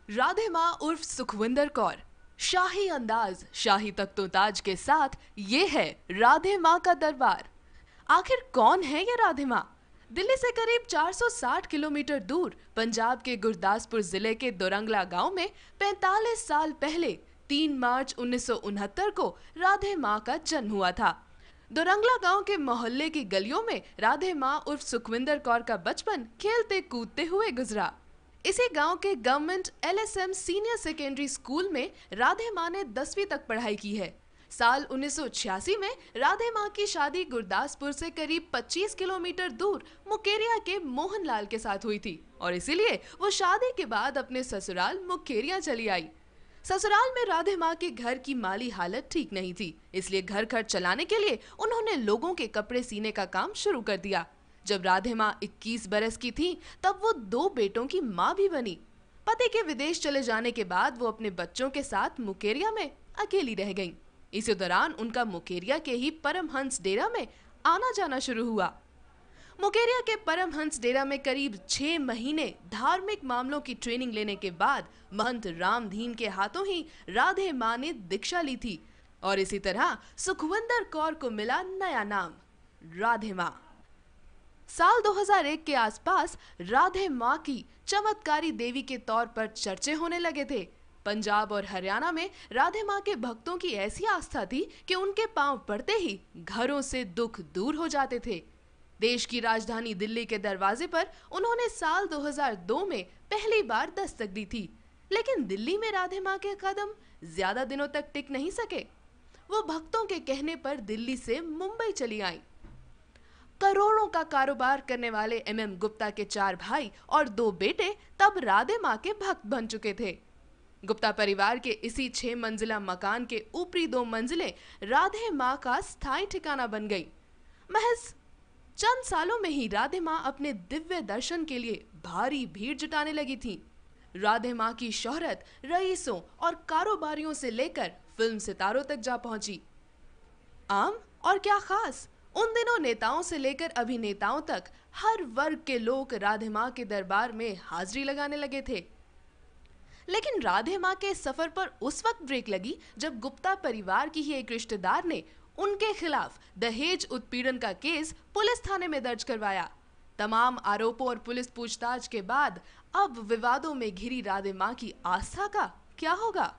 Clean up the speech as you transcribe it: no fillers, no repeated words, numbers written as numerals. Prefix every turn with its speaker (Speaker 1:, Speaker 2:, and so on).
Speaker 1: राधे माँ उर्फ सुखविंदर कौर, शाही अंदाज, शाही तख्तोताज के साथ ये है राधे माँ का दरबार। आखिर कौन है ये राधे माँ? दिल्ली से करीब 460 किलोमीटर दूर पंजाब के गुरदासपुर जिले के दोरंगला गांव में 45 साल पहले 3 मार्च 1969 को राधे माँ का जन्म हुआ था। दोरंगला गांव के मोहल्ले की गलियों में राधे माँ उर्फ सुखविंदर कौर का बचपन खेलते कूदते हुए गुजरा। इसी गांव के government LSM senior secondary school में राधे माँ ने 10वीं तक पढ़ाई की है। साल 1986 में राधे माँ की शादी गुरदासपुर से करीब 25 किलोमीटर दूर मुकेरिया के मोहनलाल के साथ हुई थी और इसीलिए वो शादी के बाद अपने ससुराल मुकेरिया चली आई। ससुराल में राधे माँ के घर की माली हालत ठीक नहीं थी, इसलिए घर खर्च चलाने के लिए उन्होंने लोगों के कपड़े सीने का काम शुरू कर दिया। जब राधे माँ 21 बरस की थी तब वो 2 बेटों की माँ भी बनी। पति के विदेश चले जाने के बाद वो अपने बच्चों के साथ मुकेरिया में अकेली रह गईं। इसी दौरान उनका मुकेरिया के ही परमहंस डेरा में आना जाना शुरू हुआ। मुकेरिया के परमहंस डेरा में करीब 6 महीने धार्मिक मामलों की ट्रेनिंग लेने के बाद महंत रामधीन के हाथों ही राधे माँ ने दीक्षा ली थी और इसी तरह सुखविंदर कौर को मिला नया नाम, राधे माँ। साल 2001 के आसपास राधे माँ की चमत्कारी देवी के तौर पर चर्चे होने लगे थे। पंजाब और हरियाणा में राधे माँ के भक्तों की ऐसी आस्था थी कि उनके पांव पड़ते ही घरों से दुख दूर हो जाते थे। देश की राजधानी दिल्ली के दरवाजे पर उन्होंने साल 2002 में पहली बार दस्तक दी थी, लेकिन दिल्ली में राधे माँ के कदम ज्यादा दिनों तक टिक नहीं सके। वो भक्तों के कहने पर दिल्ली से मुंबई चली आईं। करोड़ों का कारोबार करने वाले MM गुप्ता के 4 भाई और 2 बेटे तब राधे माँ के भक्त बन चुके थे। गुप्ता परिवार के इसी 6 मंजिला मकान के ऊपरी 2 मंजिलें राधे माँ का स्थायी ठिकाना बन गई। महज चंद सालों में ही राधे माँ अपने दिव्य दर्शन के लिए भारी भीड़ जुटाने लगी थी। राधे माँ की शोहरत रईसों और कारोबारियों से लेकर फिल्म सितारों तक जा पहुंची। आम और क्या खास, उन दिनों नेताओं से लेकर अभिनेताओं तक हर वर्ग के लोग राधे माँ के दरबार में हाजिरी लगाने लगे थे। लेकिन राधे माँ के सफर पर उस वक्त ब्रेक लगी जब गुप्ता परिवार की ही एक रिश्तेदार ने उनके खिलाफ दहेज उत्पीड़न का केस पुलिस थाने में दर्ज करवाया। तमाम आरोपों और पुलिस पूछताछ के बाद अब विवादों में घिरी राधे माँ की आस्था का क्या होगा?